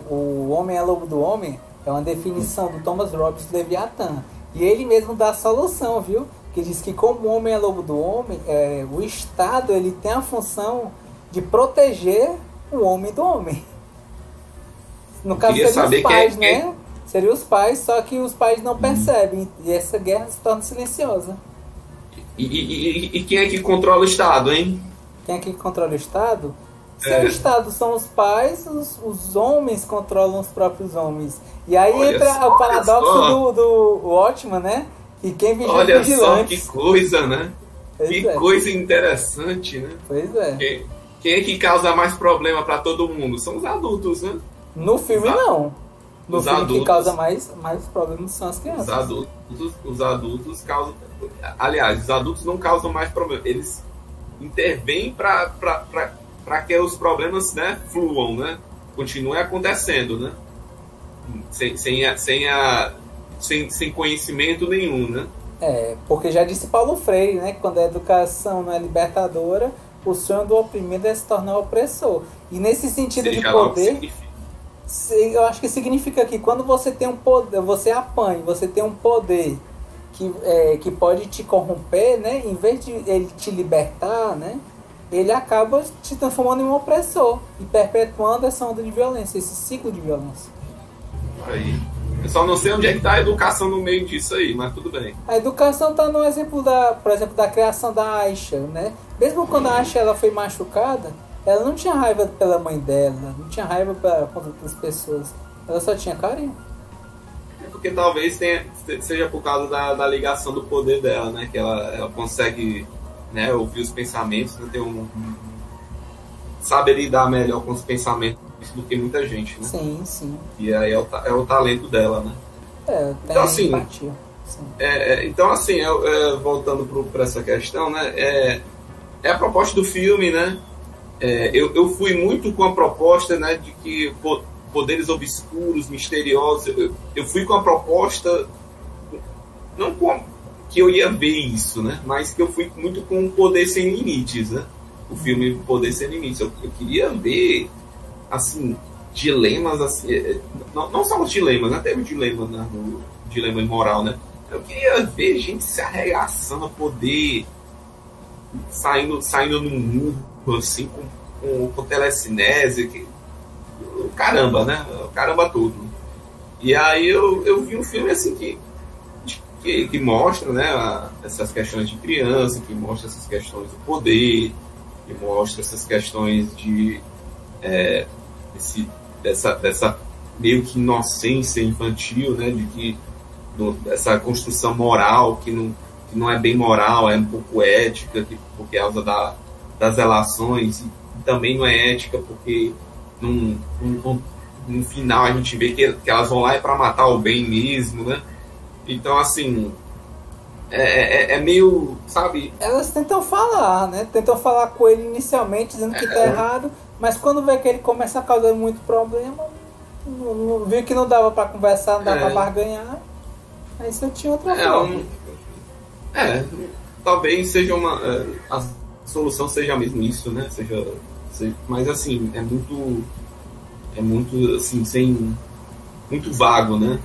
Speaker 1: o homem é lobo do homem, é uma definição do Thomas Robbins Leviatã, e ele mesmo dá a solução, viu? Que diz que como o homem é lobo do homem, o Estado ele tem a função de proteger o homem do homem. No caso seriam os pais, né? Seriam os pais, só que os pais não percebem. E essa guerra se torna silenciosa.
Speaker 2: E quem é que controla o Estado, hein?
Speaker 1: Quem é que controla o Estado? Se o Estado são os pais, os homens controlam os próprios homens. E aí entra o paradoxo do Watchman, né? E quem vigia
Speaker 2: olha só que coisa, né? Coisa interessante, né?
Speaker 1: Pois é.
Speaker 2: Quem é que causa mais problema para todo mundo? São os adultos, né?
Speaker 1: No filme, não. No filme, que causa mais problemas são as crianças.
Speaker 2: Os adultos causam... Aliás, os adultos não causam mais problemas. Eles intervêm para que os problemas, né, fluam, né? Continuem acontecendo, né? Sem conhecimento nenhum, né?
Speaker 1: Porque já disse Paulo Freire, né? Que quando a educação não é libertadora, o sonho do oprimido é se tornar opressor. E nesse sentido de poder, eu acho que significa que quando você tem um poder, você apanha, você tem um poder que pode te corromper, né? Em vez de ele te libertar, né? Ele acaba te transformando em um opressor e perpetuando essa onda de violência, esse ciclo de violência.
Speaker 2: Aí. Eu só não sei onde é que está a educação no meio disso aí, mas tudo bem.
Speaker 1: A educação está no exemplo por exemplo, da criação da Aisha, né? Mesmo quando a Aisha ela foi machucada, ela não tinha raiva pela mãe dela, não tinha raiva contra outras pessoas. Ela só tinha carinho.
Speaker 2: Porque talvez seja por causa da ligação do poder dela, né? Que ela consegue, né, ouvir os pensamentos, né? Sabe lidar melhor com os pensamentos do que muita gente, né?
Speaker 1: Sim, sim.
Speaker 2: E aí é o talento dela, né?
Speaker 1: Então, assim, empatia.
Speaker 2: Então, assim, voltando para essa questão, né? É a proposta do filme, né? Eu fui muito com a proposta, né, de que poderes obscuros, misteriosos. Eu fui com a proposta, não com que eu ia ver isso, né? Mas que eu fui muito com o Poder Sem Limites, né? O filme Poder Sem Limites. Eu queria ver, assim, dilemas, assim, não só os dilemas, né? Teve dilema, né? No dilema moral, né? Eu queria ver gente se arregaçando a poder, saindo no murro, assim, com telecinese, caramba, né? Caramba tudo. E aí eu vi um filme, assim, que que mostra, né, essas questões de criança, que mostra essas questões do poder, que mostra essas questões de dessa meio que inocência infantil, né, de que essa construção moral que não é bem moral, é um pouco ética, por causa das relações, e também não é ética porque no final a gente vê que elas vão lá para matar o bem mesmo, né? Então, assim, é meio, sabe?
Speaker 1: Elas tentam falar, né? Tentam falar com ele inicialmente, dizendo que tá errado, mas quando vê que ele começa a causar muito problema, viu que não dava para conversar, não dava para barganhar, aí você tinha outra forma.
Speaker 2: Talvez seja a solução seja mesmo isso, né? Mas, assim, é muito assim, muito vago, né?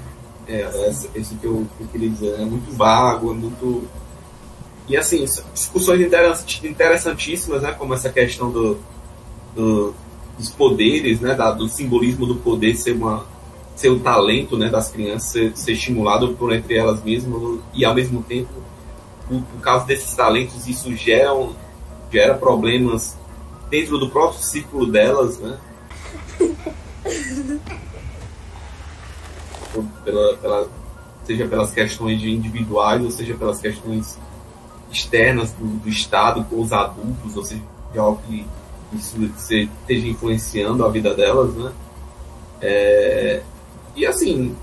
Speaker 2: Esse que eu queria dizer, é muito vago, é muito... E, assim, discussões interessantíssimas, né? Como essa questão dos poderes, né? Do simbolismo do poder ser o talento, né? Das crianças, ser estimulado por entre elas mesmas, e, ao mesmo tempo, por causa desses talentos, isso gera problemas dentro do próprio círculo delas, né? Seja pelas questões individuais, ou seja pelas questões externas do Estado com os adultos, ou seja, algo que isso esteja influenciando a vida delas, né? E, assim,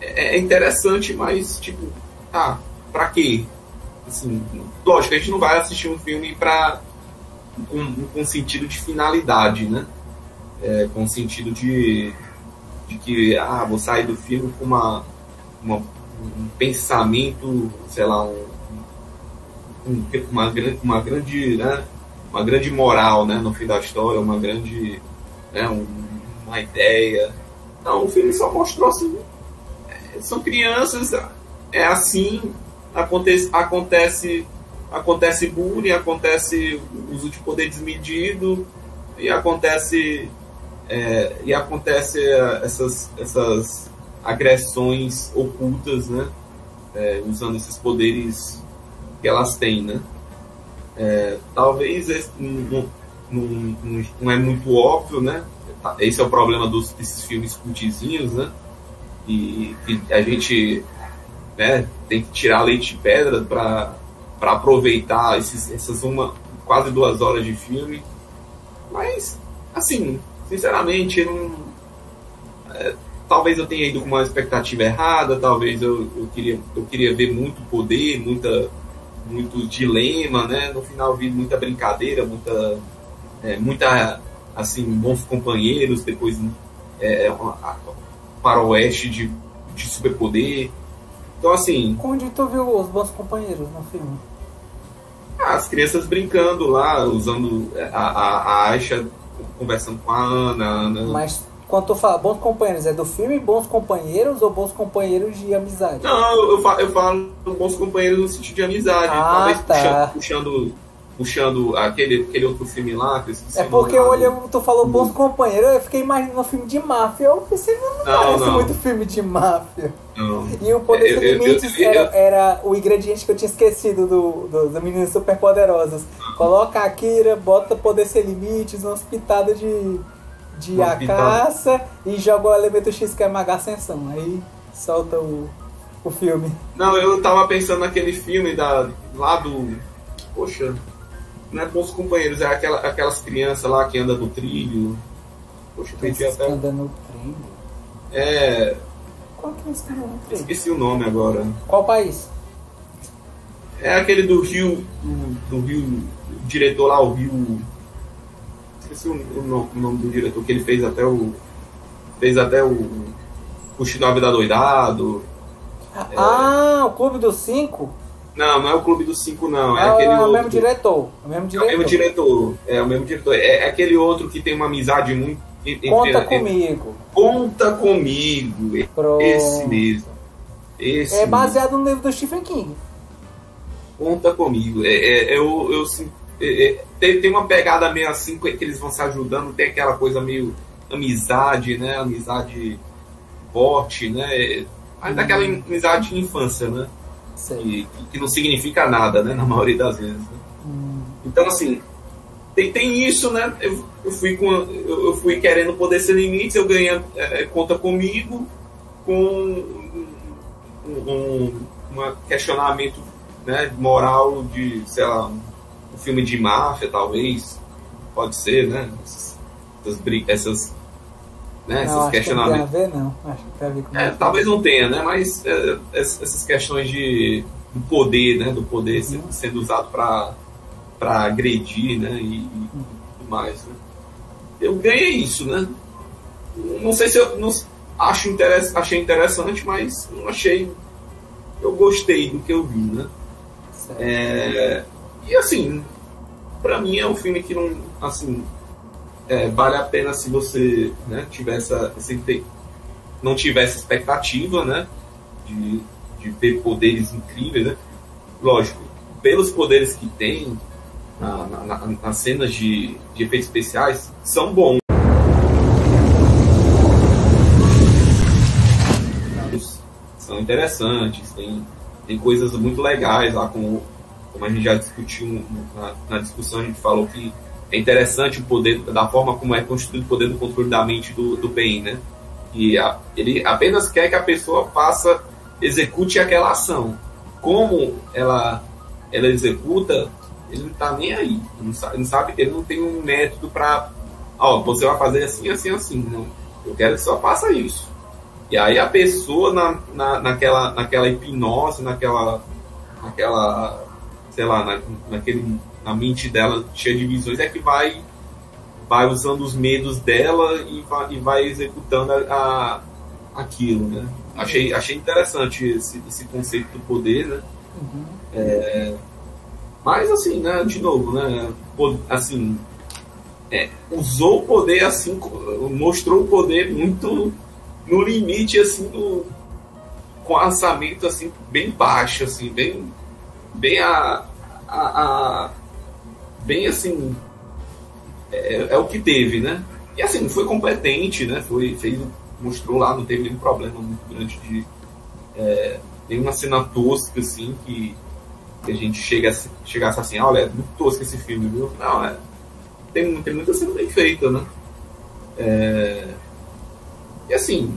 Speaker 2: é interessante, mas, tipo, pra quê? Assim, lógico, a gente não vai assistir um filme com sentido de finalidade, né? Com sentido de que vou sair do filme com um pensamento, sei lá, uma grande moral, né, no fim da história, uma grande, né, uma ideia. Então, o filme só mostrou assim, são crianças, é assim, acontece bullying, acontece uso de poder desmedido, e acontece essas agressões ocultas, né? Usando esses poderes que elas têm, né? Talvez não é muito óbvio, né? Esse é o problema desses filmes cultizinhos, né? E a gente, né, tem que tirar leite de pedra para aproveitar essas quase 2 horas de filme. Mas, assim, sinceramente, talvez eu tenha ido com uma expectativa errada, talvez eu queria ver muito poder, muito dilema, né? No final vi muita brincadeira, muita assim, bons companheiros, depois faroeste de superpoder. Então, assim...
Speaker 1: Onde tu viu os bons companheiros no filme?
Speaker 2: As crianças brincando lá, usando a Aisha conversando com a Ana.
Speaker 1: Mas quando tu fala bons companheiros, é do filme Bons Companheiros ou Bons Companheiros de Amizade?
Speaker 2: Não, eu falo bons companheiros no sentido de amizade. Talvez puxando aquele outro filme lá. Que eu esqueci
Speaker 1: porque eu olhei, tu falou Bons Companheiros, eu fiquei imaginando um filme de máfia. Eu pensei, não parece muito filme de máfia.
Speaker 2: Não.
Speaker 1: E o Poder Sem Limites era o ingrediente que eu tinha esquecido do Meninas Superpoderosas. Coloca a Akira, bota Poder Sem Limites, uma pitada de A Caça e joga o Elemento X, que é Maga Ascensão. Aí solta o filme.
Speaker 2: Não, eu tava pensando naquele filme lá do... Poxa, não é Bons Companheiros, é aquelas crianças lá que andam no trilho. Poxa, eu perdi até...
Speaker 1: Anda no trilho? Qual que é esse cara no trilho?
Speaker 2: Esqueci o nome agora.
Speaker 1: Qual país?
Speaker 2: É aquele do Rio, o diretor lá, o Rio... Esqueci o nome do diretor, que ele fez até o Puxinho da Vida Doidado.
Speaker 1: O Clube dos 5?
Speaker 2: Não é o Clube dos 5, não.
Speaker 1: É
Speaker 2: aquele
Speaker 1: o
Speaker 2: outro.
Speaker 1: mesmo diretor.
Speaker 2: É o mesmo diretor. É o mesmo diretor. É aquele outro que tem uma amizade muito...
Speaker 1: Comigo.
Speaker 2: Conta Comigo.
Speaker 1: Pronto.
Speaker 2: Esse mesmo.
Speaker 1: É baseado no livro do Stephen King.
Speaker 2: Conta Comigo. Tem uma pegada meio assim, que eles vão se ajudando, tem aquela coisa meio amizade, né? Amizade forte, né? Mas daquela amizade de infância, né? que não significa nada, né, na maioria das vezes. Né? Então, assim, tem isso, né? Eu fui querendo poder sem limites, eu ganhei Conta Comigo com um questionamento, né, moral de, sei lá, um filme de máfia, talvez, pode ser, né? Essas questionamentos.
Speaker 1: Não tem a ver, não. Acho que tem a ver com
Speaker 2: talvez não tenha, né? Mas essas questões do poder, né? Do poder sendo usado para agredir, né? E tudo mais, né? Eu ganhei isso, né? Não sei se eu não achei interessante, mas não achei. Eu gostei do que eu vi, né? E assim, pra mim é um filme que não, assim, vale a pena se você, né, não tivesse expectativa, né, de ver poderes incríveis, né? Lógico, pelos poderes que tem nas cenas de efeitos especiais, são bons. São interessantes, tem coisas muito legais lá, como a gente já discutiu na discussão, a gente falou que é interessante o poder, da forma como é construído o poder do controle da mente do Ben, né? E ele apenas quer que a pessoa execute aquela ação. Como ela executa, ele não tá nem aí. Ele não sabe, ele não tem um método para, você vai fazer assim, assim, assim. Não. Eu quero que só faça isso. E aí a pessoa naquela hipnose, naquela sei lá, na mente dela cheia de visões, é que vai usando os medos dela e vai executando aquilo, né? Achei interessante esse conceito do poder, né? Mas assim, né, de novo, né, assim, usou o poder assim, mostrou o poder muito no limite, assim, com orçamento assim, bem baixo, assim, bem assim, é o que teve, né? E assim, foi competente, né? Mostrou lá, não teve nenhum problema muito grande de nenhuma cena tosca, assim, que a gente chegasse assim, olha, é muito tosco esse filme, viu? Não, tem muita cena bem feita, né? E assim,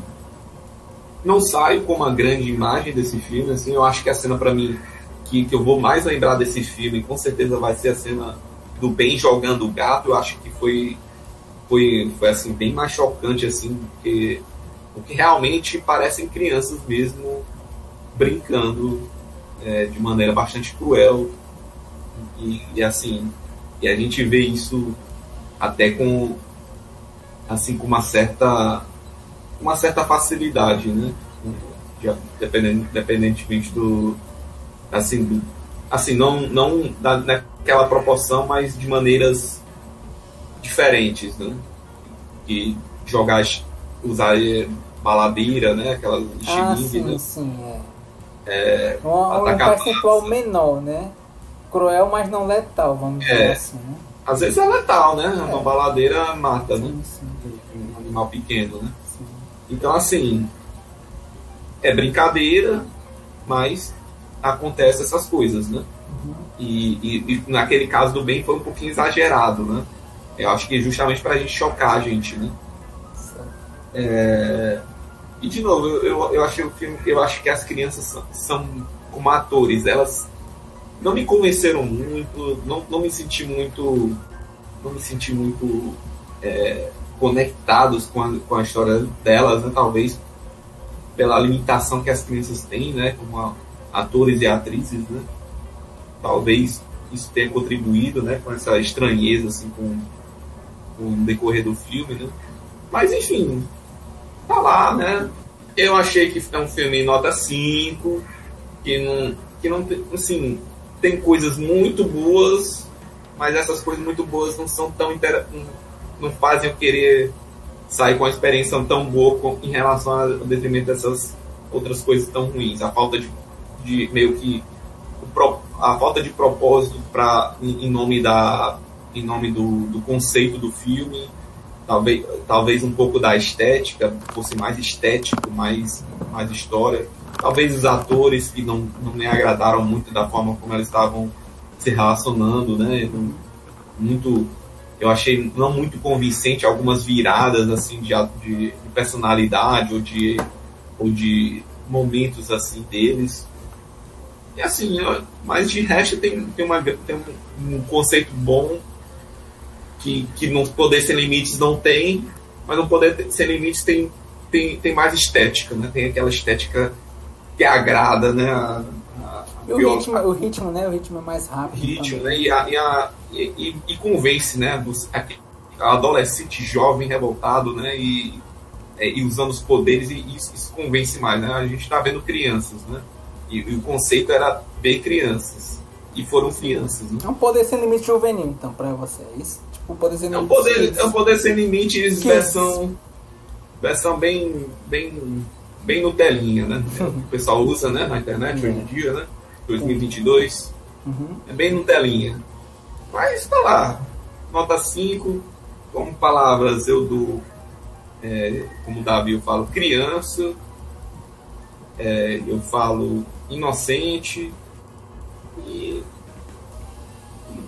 Speaker 2: não saio com uma grande imagem desse filme, assim, eu acho que a cena pra mim que eu vou mais lembrar desse filme, com certeza vai ser a cena do Ben jogando o gato. Eu acho que foi assim, bem mais chocante, assim, porque realmente parecem crianças mesmo brincando de maneira bastante cruel, e assim, e a gente vê isso até com uma certa facilidade, né? Independentemente do não naquela proporção, mas de maneiras diferentes, né? E usar baladeira, né? Aquela
Speaker 1: sim,
Speaker 2: né?
Speaker 1: Sim, um percentual menor, né? Cruel, mas não letal, vamos dizer assim, né?
Speaker 2: Às vezes é letal, né? Uma baladeira mata, né?
Speaker 1: Sim.
Speaker 2: Um animal pequeno, né? Sim. Então, assim, é brincadeira, mas acontece essas coisas, né? E naquele caso do Ben foi um pouquinho exagerado, né? Eu acho que justamente pra gente chocar a gente, né? E de novo, eu achei o filme, eu acho que as crianças são como atores, elas não me convenceram muito, não me senti muito conectados com a história delas, né? Talvez pela limitação que as crianças têm, né? Como atores e atrizes, né? Talvez isso tenha contribuído, né? Com essa estranheza, assim, com o decorrer do filme, né? Mas enfim, tá lá, né? Eu achei que é um filme nota 5, que não tem, assim, tem coisas muito boas, mas essas coisas muito boas não são tão não fazem eu querer sair com uma experiência tão boa em relação ao detrimento dessas outras coisas tão ruins. A falta de meio que a falta de propósito em nome do conceito do filme, talvez um pouco da estética, fosse mais estético, mais história. talvez os atores que não me agradaram muito da forma como eles estavam se relacionando, né? Muito, eu achei não muito convincente algumas viradas assim de personalidade ou de momentos assim deles. E assim, mas de resto tem um conceito bom que no Poder Sem Limites não tem, mas no Poder Sem Limites tem mais estética, né? Tem aquela estética que agrada, né?
Speaker 1: O ritmo, né? O ritmo é mais rápido.
Speaker 2: Ritmo, né? E convence, né? A adolescente jovem revoltado, né? E usando os poderes, e isso convence mais, né? A gente está vendo crianças, né? E o conceito era ver crianças. E foram crianças, né?
Speaker 1: É um Poder Sem Limite juvenil, então, pra você. É isso? Tipo, um Poder Sem Limite.
Speaker 2: É um Poder Sem Limites versão bem Nutelinha, né? O pessoal usa, né, na internet hoje em dia, né? 2022. É bem Nutelinha. Mas tá lá. Nota 5. Como palavras eu dou, como o Davi, eu falo criança. Eu falo inocente. E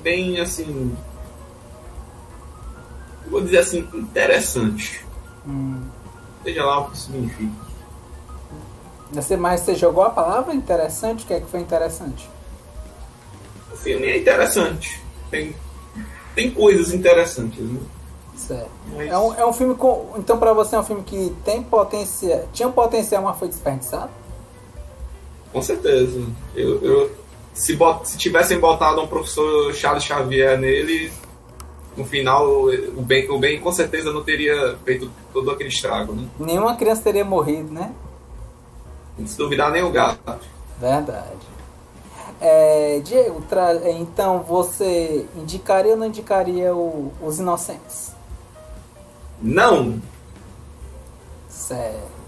Speaker 2: bem assim, vou dizer assim, interessante. Seja lá o que significa.
Speaker 1: Você jogou a palavra interessante? O que é que foi interessante?
Speaker 2: O filme é interessante. Tem coisas interessantes, né?
Speaker 1: Certo.
Speaker 2: Mas...
Speaker 1: É um filme com. Então, pra você é um filme que tem potencial. Tinha um potencial, mas foi desperdiçado?
Speaker 2: Com certeza. Se tivessem botado um professor Charles Xavier nele, no final o Ben com certeza não teria feito todo aquele estrago, né?
Speaker 1: Nenhuma criança teria morrido, né?
Speaker 2: Se duvidar, nem o gato.
Speaker 1: Verdade. Diego, então você indicaria ou não indicaria Os Inocentes?
Speaker 2: Não!
Speaker 1: Certo.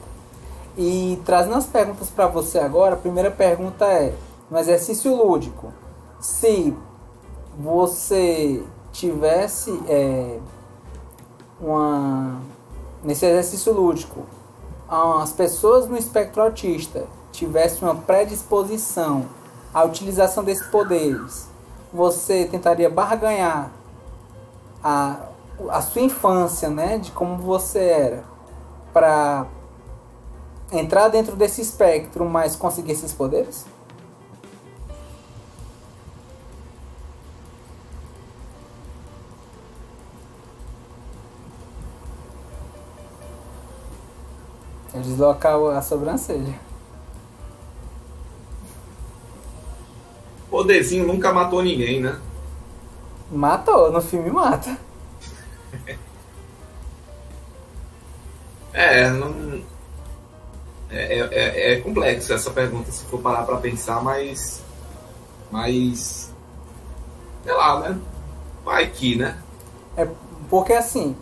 Speaker 1: E trazendo as perguntas para você agora, a primeira pergunta é: no exercício lúdico, se você tivesse nesse exercício lúdico, as pessoas no espectro autista tivessem uma predisposição à utilização desses poderes, você tentaria barganhar a sua infância, né, de como você era, para entrar dentro desse espectro, mas conseguir esses poderes? É deslocar a sobrancelha.
Speaker 2: Poderzinho nunca matou ninguém, né?
Speaker 1: Matou, no filme mata.
Speaker 2: É complexo essa pergunta, se for parar pra pensar, mas sei lá, né? Vai que, né?
Speaker 1: Porque assim,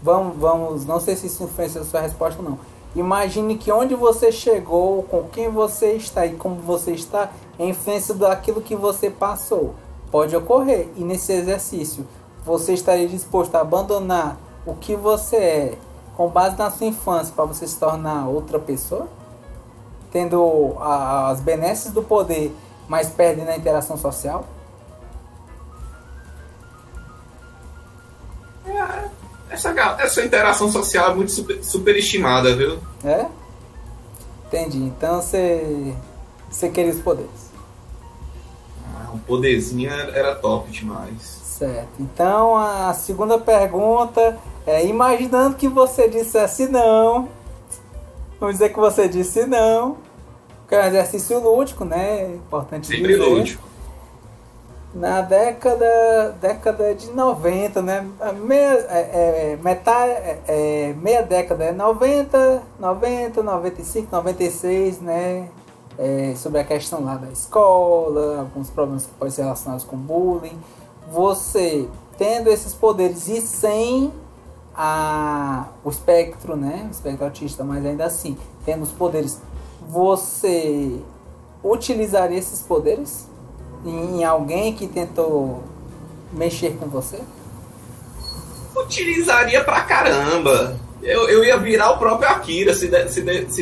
Speaker 1: vamos, não sei se isso influencia a sua resposta ou não. Imagine que onde você chegou, com quem você está e como você está, é influência daquilo que você passou. Pode ocorrer. E nesse exercício, você estaria disposto a abandonar o que você é, com base na sua infância, para você se tornar outra pessoa? Tendo as benesses do poder, mas perdendo a interação social?
Speaker 2: Essa interação social é muito superestimada, viu?
Speaker 1: É? Entendi. Então você queria os poderes.
Speaker 2: Um poderzinho era top demais.
Speaker 1: Certo. Então a segunda pergunta é: imaginando que você dissesse não, vamos dizer que você disse não, que é um exercício lúdico, né? Importante
Speaker 2: sempre
Speaker 1: dizer.
Speaker 2: lúdico.
Speaker 1: Na década de 90, né? Meia década, 90, 95, 96, né? Sobre a questão lá da escola, alguns problemas que podem ser relacionados com bullying. Você tendo esses poderes e sem o espectro, né? O espectro autista, mas ainda assim, tendo os poderes, você utilizaria esses poderes em alguém que tentou mexer com você?
Speaker 2: Utilizaria pra caramba. Eu ia virar o próprio Akira se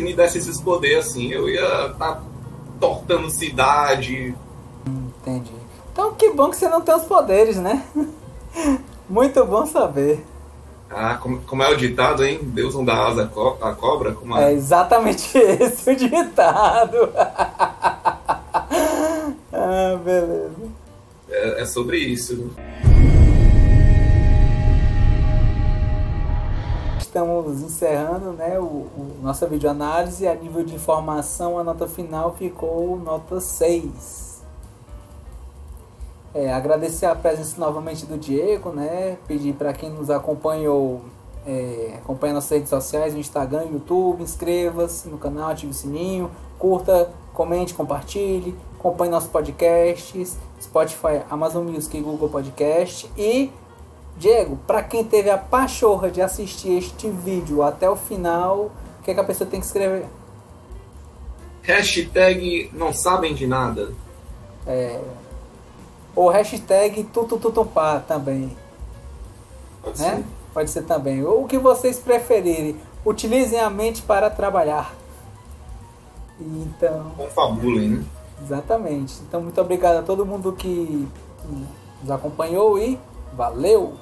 Speaker 2: me desse esses poderes assim. Eu ia estar tortando cidade.
Speaker 1: Entendi. Então que bom que você não tem os poderes, né? Muito bom saber.
Speaker 2: Ah, como é o ditado, hein? Deus não dá asa à cobra? Como
Speaker 1: É exatamente esse o ditado. Ah, beleza.
Speaker 2: É sobre isso.
Speaker 1: Estamos encerrando, né, nossa videoanálise. A nível de informação, a nota final ficou nota 6. Agradecer a presença novamente do Diego, né? Pedir para quem nos acompanhou, acompanha nossas redes sociais, no Instagram, YouTube, inscreva-se no canal, ative o sininho, curta, comente, compartilhe, acompanhe nossos podcasts, Spotify, Amazon Music e Google Podcast. E, Diego, para quem teve a pachorra de assistir este vídeo até o final, o que a pessoa tem que escrever?
Speaker 2: Hashtag não sabem de nada.
Speaker 1: Ou hashtag tutututupá também.
Speaker 2: Pode
Speaker 1: Né?
Speaker 2: ser.
Speaker 1: Pode ser também. Ou o que vocês preferirem. Utilizem a mente para trabalhar. Então,
Speaker 2: Confabulem, né?
Speaker 1: exatamente. Então, muito obrigado a todo mundo que nos acompanhou e valeu!